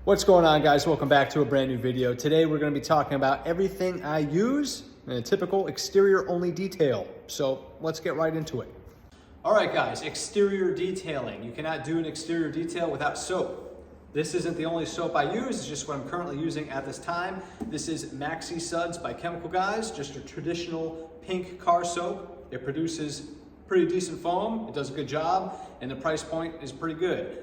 What's going on, guys? Welcome back to a brand new video. Today we're going to be talking about everything I use in a typical exterior only detail. So let's get right into it. All right, guys, exterior detailing. You cannot do an exterior detail without soap. This isn't the only soap I use, it's just what I'm currently using at this time. This is Maxi Suds by Chemical Guys, just a traditional pink car soap. It produces pretty decent foam, it does a good job, and the price point is pretty good.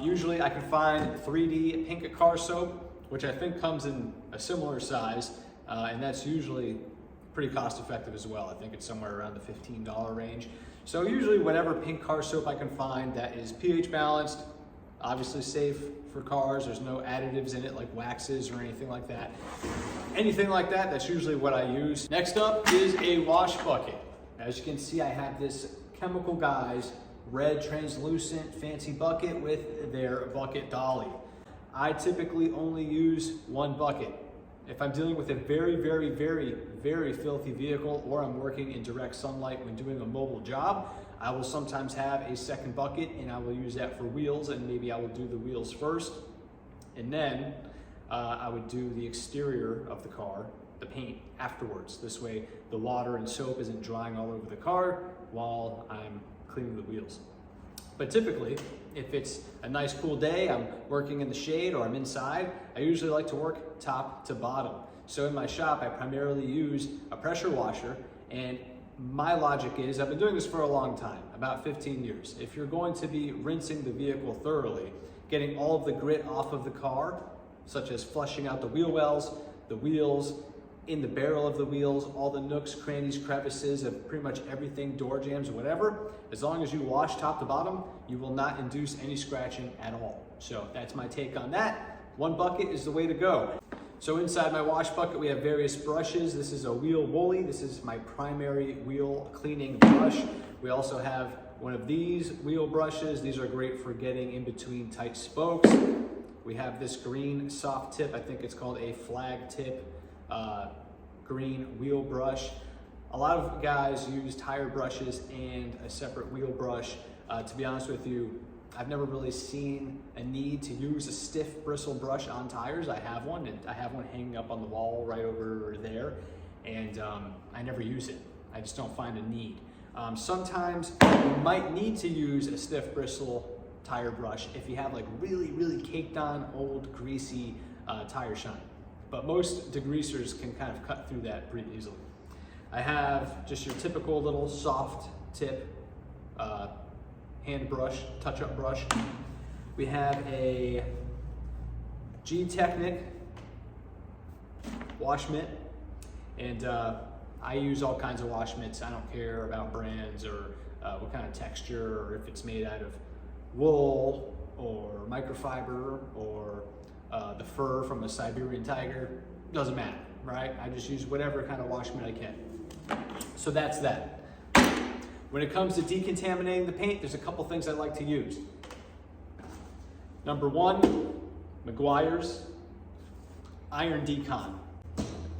Usually I can find 3D pink car soap, which I think comes in a similar size, and that's usually pretty cost effective as well. I think it's somewhere around the $15 range. So usually whatever pink car soap I can find that is pH balanced, obviously safe for cars, there's no additives in it like waxes or anything like that. Anything like that, that's usually what I use. Next up is a wash bucket. As you can see, I have this Chemical Guys red translucent fancy bucket with their bucket dolly. I typically only use one bucket. If I'm dealing with a very filthy vehicle, or I'm working in direct sunlight when doing a mobile job, I will sometimes have a second bucket and I will use that for wheels, and maybe I will do the wheels first, and then I would do the exterior of the car, the paint, afterwards. This way the water and soap isn't drying all over the car while I'm cleaning the wheels. But typically, if it's a nice cool day, I'm working in the shade or I'm inside, I usually like to work top to bottom. So in my shop, I primarily use a pressure washer, and my logic is, I've been doing this for a long time, about 15 years. If you're going to be rinsing the vehicle thoroughly, getting all of the grit off of the car, such as flushing out the wheel wells, the wheels, in the barrel of the wheels, all the nooks, crannies, crevices of pretty much everything, door jams, whatever, as long as you wash top to bottom, you will not induce any scratching at all. So that's my take on that. One bucket is the way to go. So inside my wash bucket, we have various brushes. This is a wheel woolly. This is my primary wheel cleaning brush. We also have one of these wheel brushes. These are great for getting in between tight spokes. We have this green soft tip. I think it's called a flag tip. Green wheel brush. A lot of guys use tire brushes and a separate wheel brush. To be honest with you, I've never really seen a need to use a stiff bristle brush on tires. I have one, and I have one hanging up on the wall right over there, and I never use it. I just don't find a need. Sometimes you might need to use a stiff bristle tire brush if you have like really caked on old greasy tire shine. But most degreasers can kind of cut through that pretty easily. I have just your typical little soft tip hand brush, touch-up brush. We have a Gtechniq wash mitt, and I use all kinds of wash mitts. I don't care about brands or what kind of texture, or if it's made out of wool or microfiber or the fur from a Siberian tiger, doesn't matter, right? I just use whatever kind of wash mitt I can. So that's that. When it comes to decontaminating the paint, there's a couple things I like to use. Number one, Meguiars Iron Decon.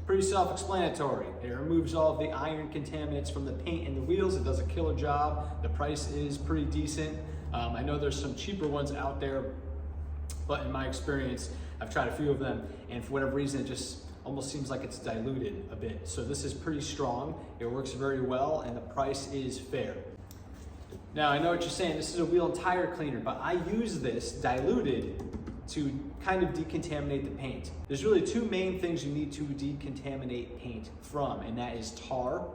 Pretty self-explanatory. It removes all of the iron contaminants from the paint and the wheels. It does a killer job. The price is pretty decent. I know there's some cheaper ones out there, but in my experience, I've tried a few of them, and for whatever reason, it just almost seems like it's diluted a bit. So this is pretty strong. It works very well, and the price is fair. Now, I know what you're saying. This is a wheel and tire cleaner, but I use this diluted to kind of decontaminate the paint. There's really two main things you need to decontaminate paint from, and that is tar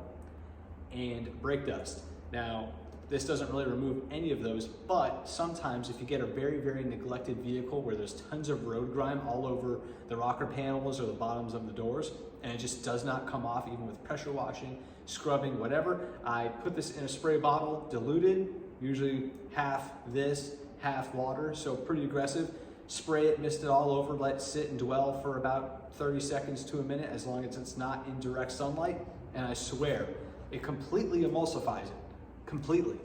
and brake dust. Now, this doesn't really remove any of those, but sometimes if you get a very neglected vehicle where there's tons of road grime all over the rocker panels or the bottoms of the doors, and it just does not come off even with pressure washing, scrubbing, whatever, I put this in a spray bottle, diluted, usually half this, half water, so pretty aggressive. Spray it, mist it all over, let it sit and dwell for about 30 seconds to a minute, as long as it's not in direct sunlight, and I swear, it completely emulsifies it. Completely.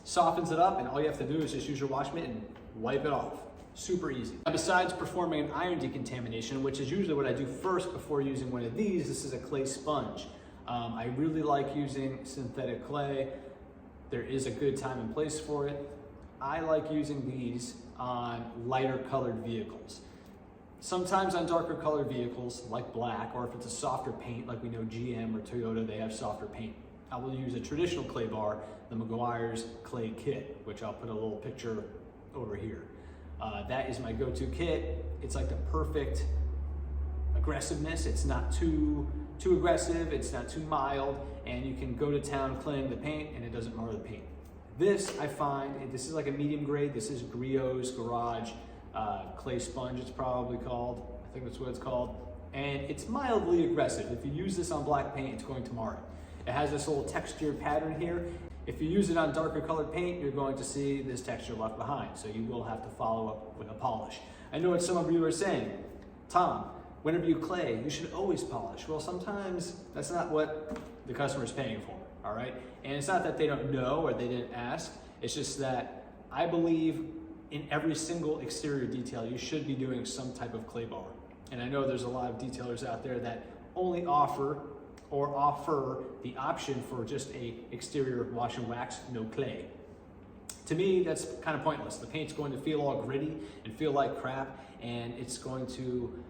Softens it up, and all you have to do is just use your wash mitt and wipe it off. Super easy. Now, besides performing an iron decontamination, which is usually what I do first before using one of these, this is a clay sponge. I really like using synthetic clay. There is a good time and place for it. I like using these on lighter colored vehicles. Sometimes on darker colored vehicles like black, or if it's a softer paint like we know GM or Toyota, they have softer paint. I will use a traditional clay bar, the Meguiars clay kit, which I'll put a little picture over here. That is my go-to kit. It's like the perfect aggressiveness. It's not too aggressive, it's not too mild, and you can go to town claying the paint and it doesn't mar the paint. This, I find, this is like a medium grade. This is Griot's Garage clay sponge, it's probably called. I think that's what it's called. And it's mildly aggressive. If you use this on black paint, it's going to mar it. It has this little textured pattern here. If you use it on darker colored paint, you're going to see this texture left behind. So you will have to follow up with a polish. I know what some of you are saying. Tom, whenever you clay, you should always polish. Well, sometimes that's not what the customer's paying for, all right? And it's not that they don't know or they didn't ask. It's just that I believe in every single exterior detail, you should be doing some type of clay bar. And I know there's a lot of detailers out there that only offer the option for just a exterior wash and wax, no clay. To me, that's kind of pointless. The paint's going to feel all gritty and feel like crap, and it's going to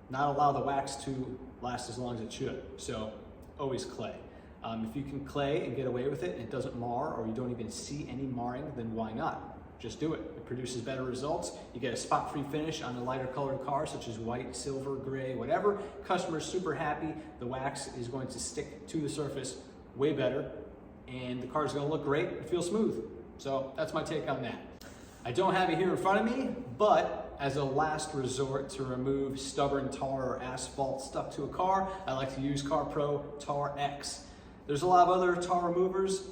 not allow the wax to last as long as it should. So always clay. If you can clay and get away with it and it doesn't mar, or you don't even see any marring, then why not? Just do it. It produces better results. You get a spot-free finish on a lighter colored car, such as white, silver, gray, whatever. Customer's super happy. The wax is going to stick to the surface way better, and the car is going to look great and feel smooth. So that's my take on that. I don't have it here in front of me, but as a last resort to remove stubborn tar or asphalt stuck to a car, I like to use CarPro Tar X. There's a lot of other tar removers.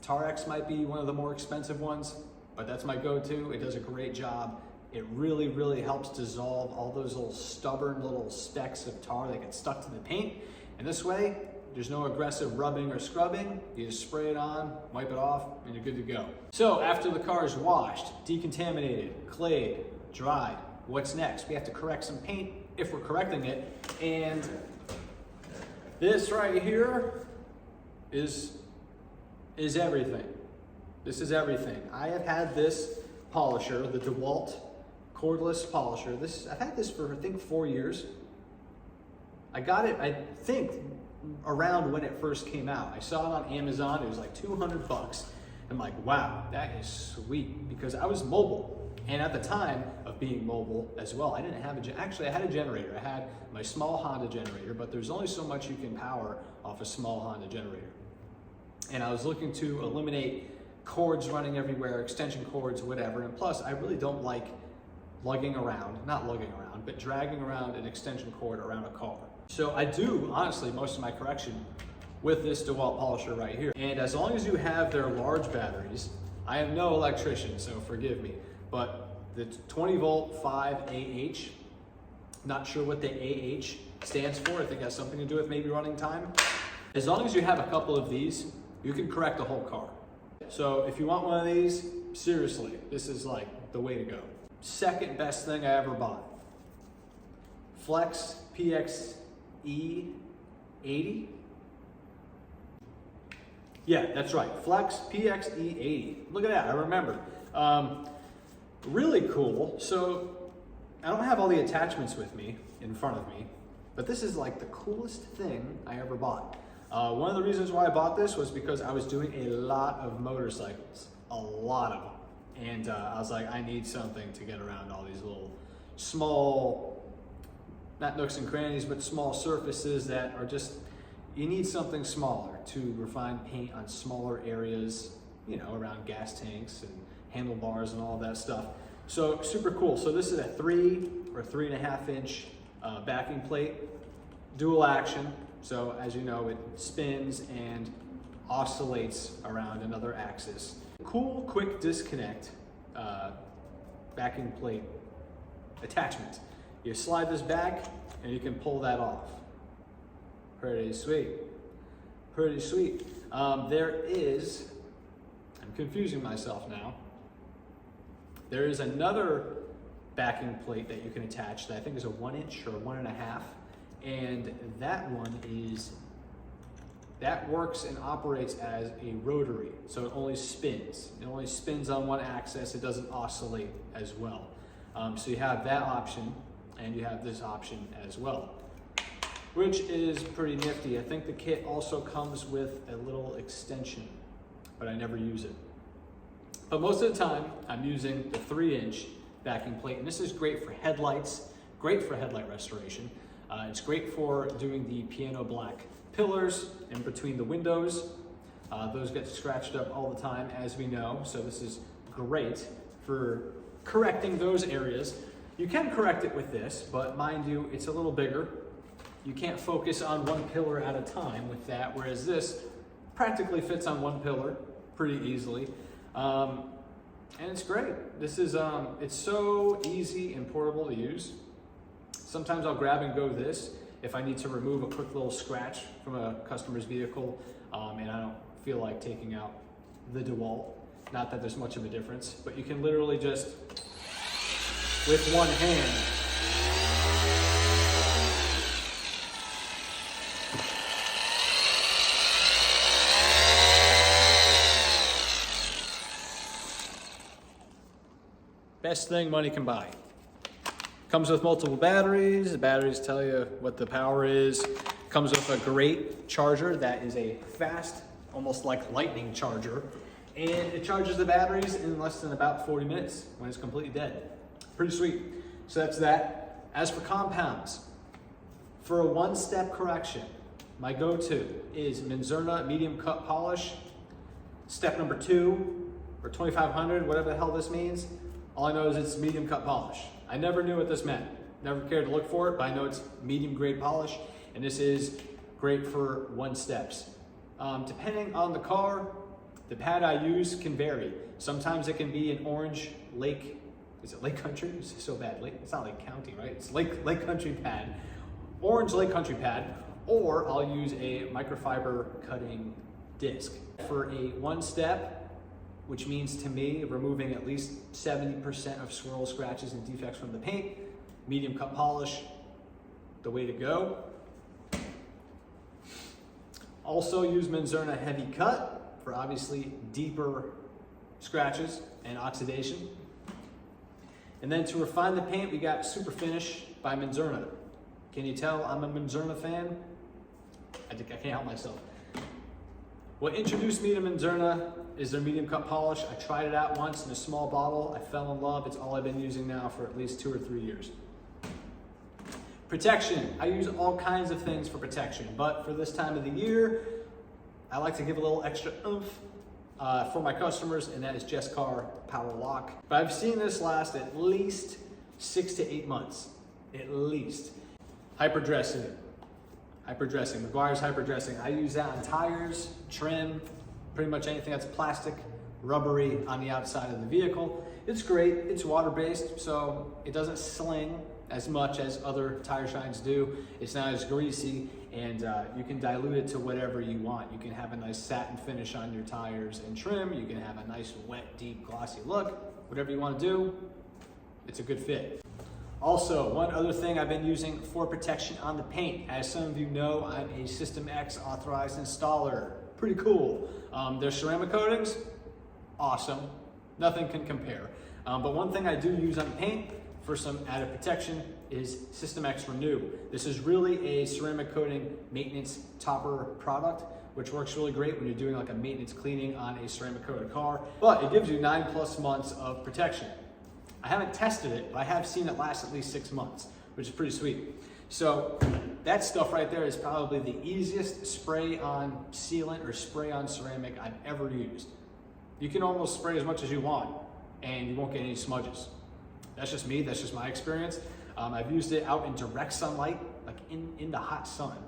Tar X might be one of the more expensive ones, but that's my go-to. It does a great job. It really, really helps dissolve all those little stubborn little specks of tar that get stuck to the paint. And this way, there's no aggressive rubbing or scrubbing. You just spray it on, wipe it off, and you're good to go. So after the car is washed, decontaminated, clayed, dried, what's next? We have to correct some paint if we're correcting it. And this right here is everything. This is everything. I have had this polisher, the DeWalt cordless polisher. I've had this for, I think, 4 years. I got it, I think, around when it first came out. I saw it on Amazon. It was like 200 bucks. I'm like, wow, that is sweet, because I was mobile. And at the time of being mobile as well, I didn't have actually I had a generator. I had my small Honda generator, but there's only so much you can power off a small Honda generator. And I was looking to eliminate cords running everywhere, extension cords, whatever. And plus, I really don't like dragging around an extension cord around a car. So I do, honestly, most of my correction with this DeWalt polisher right here. And as long as you have their large batteries, I am no electrician, so forgive me, but the 20 volt 5 AH, not sure what the AH stands for. I think it has something to do with maybe running time. As long as you have a couple of these, you can correct the whole car. So if you want one of these, seriously, this is like the way to go. Second best thing I ever bought. Flex PXE 80. Yeah, that's right, Flex PXE 80. Look at that, I remember. Really cool. So I don't have all the attachments with me in front of me, but this is like the coolest thing I ever bought. One of the reasons why I bought this was because I was doing a lot of motorcycles, a lot of them. And I was like, I need something to get around all these little small, not nooks and crannies, but small surfaces that are just, you need something smaller to refine paint on smaller areas, you know, around gas tanks and handlebars and all of that stuff. So super cool. So this is a 3 or 3.5 inch backing plate, dual action. So as you know, it spins and oscillates around another axis. Cool, quick disconnect backing plate attachment. You slide this back and you can pull that off. Pretty sweet, pretty sweet. There is, I'm confusing myself now. There is another backing plate that you can attach that I think is a 1 inch or 1.5. And that one is that works and operates as a rotary. So it only spins. It only spins on one axis. It doesn't oscillate as well. So you have that option, and you have this option as well, which is pretty nifty. I think the kit also comes with a little extension, but I never use it. But most of the time, I'm using the 3-inch backing plate, and this is great for headlights, great for headlight restoration. It's great for doing the piano black pillars in between the windows. Those get scratched up all the time, as we know, so this is great for correcting those areas. You can correct it with this, but mind you, it's a little bigger. You can't focus on one pillar at a time with that, whereas this practically fits on one pillar pretty easily. And it's great. This is, it's so easy and portable to use. Sometimes I'll grab and go this if I need to remove a quick little scratch from a customer's vehicle, and I don't feel like taking out the DeWalt. Not that there's much of a difference, but you can literally just, with one hand, best thing money can buy. Comes with multiple batteries. The batteries tell you what the power is. Comes with a great charger that is a fast, almost like lightning charger. And it charges the batteries in less than about 40 minutes when it's completely dead. Pretty sweet. So that's that. As for compounds, for a one-step correction, my go-to is Menzerna medium cut polish. Step number 2, or 2500, whatever the hell this means. All I know is it's medium cut polish. I never knew what this meant. Never cared to look for it, but I know it's medium grade polish, and this is great for one steps. Depending on the car, the pad I use can vary. Sometimes it can be an orange lake, is it Lake Country? It's so bad, it's not Lake County, right? It's Lake Country pad, orange Lake Country pad, or I'll use a microfiber cutting disc. For a one step, which means to me removing at least 70% of swirl, scratches, and defects from the paint, medium cut polish, the way to go. Also use Menzerna heavy cut for obviously deeper scratches and oxidation. And then to refine the paint, we got Super Finish by Menzerna. Can you tell I'm a Menzerna fan? I can't help myself. What introduced me to Menzerna is their medium cut polish. I tried it out once in a small bottle. I fell in love. It's all I've been using now for at least 2 or 3 years. Protection. I use all kinds of things for protection, but for this time of the year, I like to give a little extra oomph for my customers, and that is Car Power Lock. But I've seen this last at least 6 to 8 months, at least. Hyperdressing. Meguiars hyperdressing. I use that on tires, trim, pretty much anything that's plastic, rubbery on the outside of the vehicle. It's great. It's water-based, so it doesn't sling as much as other tire shines do. It's not as greasy, and you can dilute it to whatever you want. You can have a nice satin finish on your tires and trim. You can have a nice wet, deep, glossy look. Whatever you want to do, it's a good fit. Also, one other thing I've been using for protection on the paint. As some of you know, I'm a System X authorized installer. Pretty cool. Their ceramic coatings, awesome. Nothing can compare. But one thing I do use on the paint for some added protection is System X Renew. This is really a ceramic coating maintenance topper product, which works really great when you're doing like a maintenance cleaning on a ceramic coated car. But it gives you 9+ months of protection. I haven't tested it, but I have seen it last at least 6 months, which is pretty sweet. So that stuff right there is probably the easiest spray-on sealant or spray-on ceramic I've ever used. You can almost spray as much as you want, and you won't get any smudges. That's just me, that's just my experience. I've used it out in direct sunlight, like in the hot sun,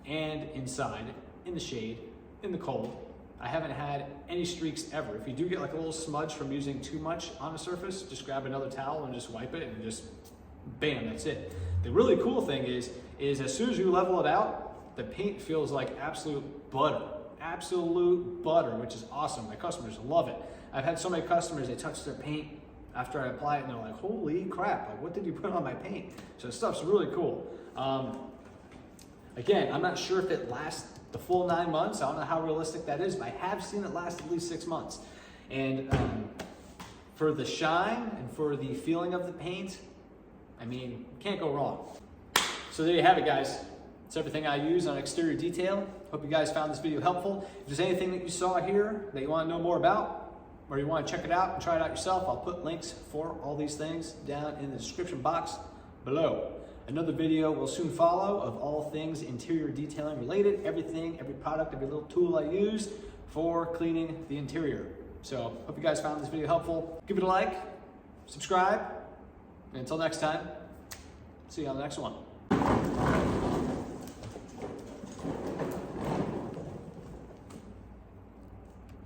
and inside, in the shade, in the cold. I haven't had any streaks ever. If you do get like a little smudge from using too much on a surface, just grab another towel and just wipe it and just bam, that's it. The really cool thing is as soon as you level it out, the paint feels like absolute butter, which is awesome. My customers love it. I've had so many customers, they touch their paint after I apply it and they're like, holy crap, like what did you put on my paint? So this stuff's really cool. Again, I'm not sure if it lasts the full 9 months. I don't know how realistic that is, but I have seen it last at least 6 months. And for the shine and for the feeling of the paint, I mean, can't go wrong. So there you have it, guys. It's everything I use on exterior detail. Hope you guys found this video helpful. If there's anything that you saw here that you want to know more about, or you want to check it out and try it out yourself, I'll put links for all these things down in the description box below. Another video will soon follow of all things interior detailing related, everything, every product, every little tool I use for cleaning the interior. So hope you guys found this video helpful. Give it a like, subscribe, and until next time, see you on the next one.